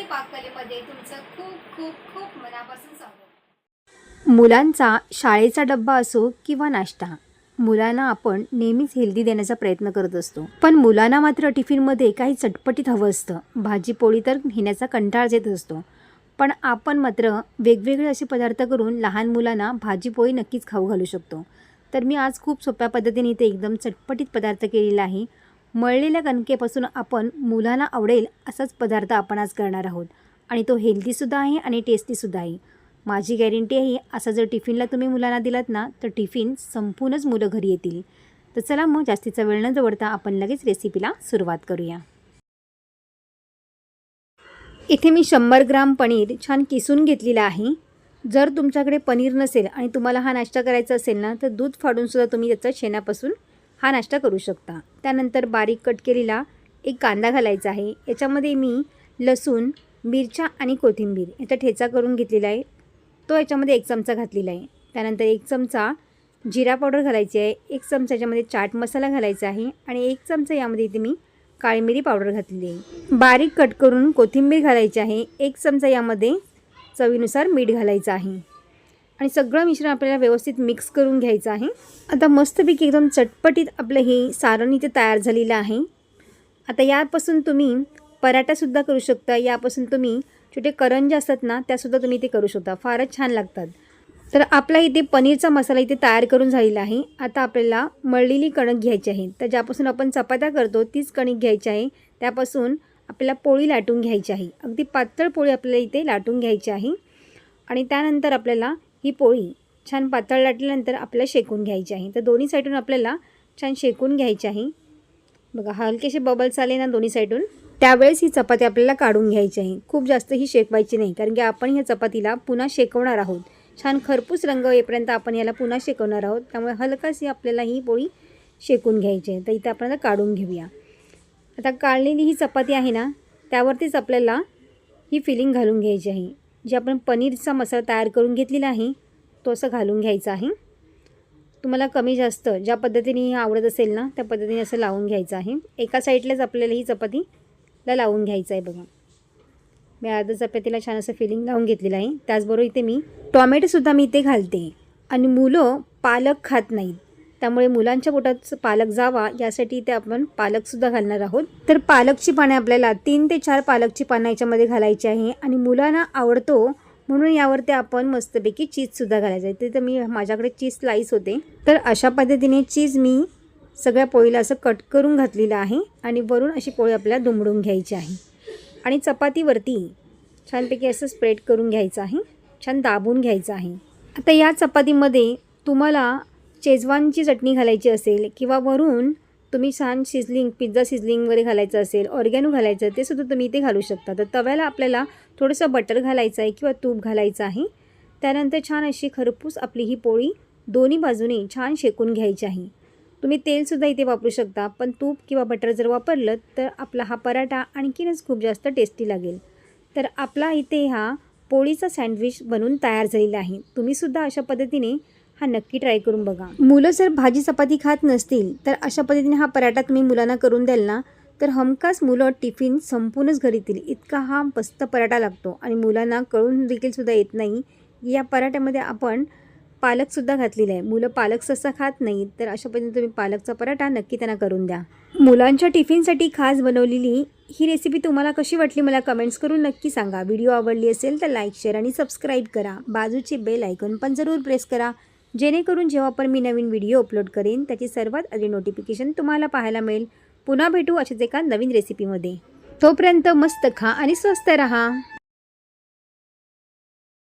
पाककलेमध्ये तुमचं खूप खूप खूप मनापासून स्वागत। मुलांचा शाळेचा डब्बा असो किंवा नाश्ता, मुलांना आपण नेहमीच हेल्दी देण्याचा प्रयत्न करत असतो, पण मुलांना मात्र टिफिनमध्ये काही चटपटीत हवं असतं। भाजी पोळी तर नेण्याचा कंटाळा येत असतो, पण आपण मात्र वेगवेगळे असे पदार्थ करून लहान मुलांना भाजी पोळी नक्कीच खाऊ घालू शकतो। तर मी आज खूप सोप्या पद्धतीने इथे एकदम चटपटीत पदार्थ केलेला आहे। मळलेल्या कणकेपासून आपण मुलांना आवडेल असाच पदार्थ आपण आज करणार आहोत आणि तो हेल्दीसुद्धा आहे आणि टेस्टीसुद्धा आहे। माझी गॅरंटी आहे असा जर टिफिनला तुम्ही मुलांना दिलात ना तर टिफिन संपूनच मुलं घरी येतील। तर चला मग जास्तीचा वेळ न दवडता आपण लगेच रेसिपीला सुरुवात करूया। इथे मी 100 ग्राम पनीर छान किसून घेतलेला आहे। जर तुमच्याकडे पनीर नसेल आणि तुम्हाला हा नाश्ता करायचा असेल ना तर दूध फाडून सुद्धा तुम्ही त्याचा शेणापासून हा नाश्ता करू शकता। त्यानंतर बारीक कट केलेला एक कांदा घालायचा आहे। याच्यामध्ये मी लसूण, मिरच्या आणि कोथिंबीर याचा ठेचा करून घेतलेला आहे, तो याच्यामध्ये 1 चमचा घातलेला आहे। त्यानंतर 1 चमचा जिरा पावडर घालायची आहे, 1 चमचा याच्यामध्ये चाट मसाला घालायचा आहे आणि 1 चमचा यामध्ये इथे मी काळी मिरी पावडर घातलेली आहे। बारीक कट करून कोथिंबीर घालायची आहे, 1 चमचा यामध्ये चवीनुसार मीठ घालायचं आहे आणि सगळं मिश्रण आपल्याला व्यवस्थित मिक्स करून घ्यायचं आहे। आता मस्तपैकी एकदम चटपटीत आपलं हे सारण इथे तयार झालेलं आहे। आता यापासून तुम्ही पराठासुद्धा करू शकता, यापासून तुम्ही छोटे करंजे असतात ना त्यासुद्धा तुम्ही इथे करू शकता, फारच छान लागतात। तर आपला इथे पनीरचा मसाला इथे तयार करून झालेला आहे। आता आपल्याला मळलेली कणिक घ्यायची आहे, तर ज्यापासून आपण चपात्या करतो तीच कणिक घ्यायची आहे। त्यापासून आपल्याला पोळी लाटून घ्यायची आहे, अगदी पातळ पोळी आपल्याला इथे लाटून घ्यायची आहे आणि त्यानंतर आपल्याला ही पोळी छान पातळ लाटल्यानंतर आपल्याला शेकून घ्यायची आहे। तर दोन्ही साईडून आपल्याला छान शेकून घ्यायची आहे। बघा हलकेसे बबल्स आले ना दोन्ही साईडून, त्यावेळेस ही चपाती आपल्याला काढून घ्यायची आहे। खूप जास्त ही शेकवायची नाही, कारण की आपण ह्या चपातीला पुन्हा शेकवणार आहोत। छान खरपूस रंग येईपर्यंत आपण याला पुन्हा शेकवणार आहोत, त्यामुळे हलकाशी आपल्याला ही पोळी शेकून घ्यायची आहे। तर इथे आपण काढून घेऊया। आता काढलेली ही चपाती आहे ना त्यावरतीच आपल्याला ही फिलिंग घालून घ्यायची आहे। जे आपण पनीरचा मसाला तयार करून घेतलेला आहे तो असं घालून घ्यायचा आहे। तुम्हाला कमी जास्त ज्या पद्धतीने आवडत असेल ना त्या पद्धतीने असं लावून घ्यायचं आहे। एका साईडलाच आपल्याला ही चपातीला लावून घ्यायचं आहे। बघा मी अर्ध्या चपातीला छान असं फिलिंग लावून घेतलेलं आहे। त्याचबरोबर इथे मी टोमॅटोसुद्धा मी इथे घालते आणि मुलं पालक खात नाहीत, त्यामुळे मुलांच्या पोटात पालक जावा यासाठी इथे आपण पालकसुद्धा घालणार आहोत। तर पालकची पाने आपल्याला 3 ते 4 पालकची पानं याच्यामध्ये घालायची आहे आणि मुलांना आवडतो म्हणून यावरती आपण मस्तपैकी चीजसुद्धा घालायचं आहे। तर मी माझ्याकडे चीज स्लाईस होते, तर अशा पद्धतीने चीज मी सगळ्या पोळीला असं कट करून घातलेलं आहे आणि वरून अशी पोळी आपल्याला दुमडून घ्यायची आहे आणि चपातीवरती छानपैकी असं स्प्रेड करून घ्यायचं आहे, छान दाबून घ्यायचं आहे। आता या चपातीमध्ये तुम्हाला शेजवानची चटणी घालायची असेल किंवा वरून तुम्ही छान सिझलिंग पिझ्झा सिझलिंग वगैरे घालायचं असेल, ऑर्गॅनो घालायचं ते सुद्धा तुम्ही इथे घालू शकता। तर तव्याला आपल्याला थोडंसं बटर घालायचं आहे किंवा तूप घालायचं आहे। त्यानंतर छान अशी खरपूस आपली ही पोळी दोन्ही बाजूने छान शेकून घ्यायची आहे। तुम्ही तेलसुद्धा इथे वापरू शकता, पण तूप किंवा बटर जर वापरलं तर आपला हा पराठा आणखीनच खूप जास्त टेस्टी लागेल। तर आपला इथे हा पोळीचा सँडविच बनून तयार झालेला आहे। तुम्हीसुद्धा अशा पद्धतीने हा नक्की ट्राय करून बघा। मुलं जर भाजी चपाती खात नसतील तर अशा पद्धतीने हा पराठा तुम्ही मुलांना करून द्याल ना तर हमखास मुलं टिफिन संपूनच घरी येतील, इतका हा मस्त पराठा लागतो आणि मुलांना कळून देखील सुद्धा येत नाही। या पराठ्यामध्ये आपण पालकसुद्धा घातलेला आहे, मुलं पालक सहसा खात नाहीत, तर अशा पद्धतीने तुम्ही पालकचा पराठा नक्की त्यांना करून द्या। मुलांच्या टिफिनसाठी खास बनवलेली ही रेसिपी तुम्हाला कशी वाटली मला कमेंट्स करून नक्की सांगा। व्हिडिओ आवडली असेल तर लाईक, शेअर आणि सबस्क्राईब करा। बाजूची बेल आयकॉन पण जरूर प्रेस करा, जेणेकरून जेव्हा पण मी नवीन व्हिडिओ अपलोड करेन त्याची सर्वात आधी नोटिफिकेशन तुम्हाला पाहायला मिळेल। पुन्हा भेटू अशाच एका नवीन रेसिपीमध्ये, तोपर्यंत मस्त खा आणि स्वस्त रहा।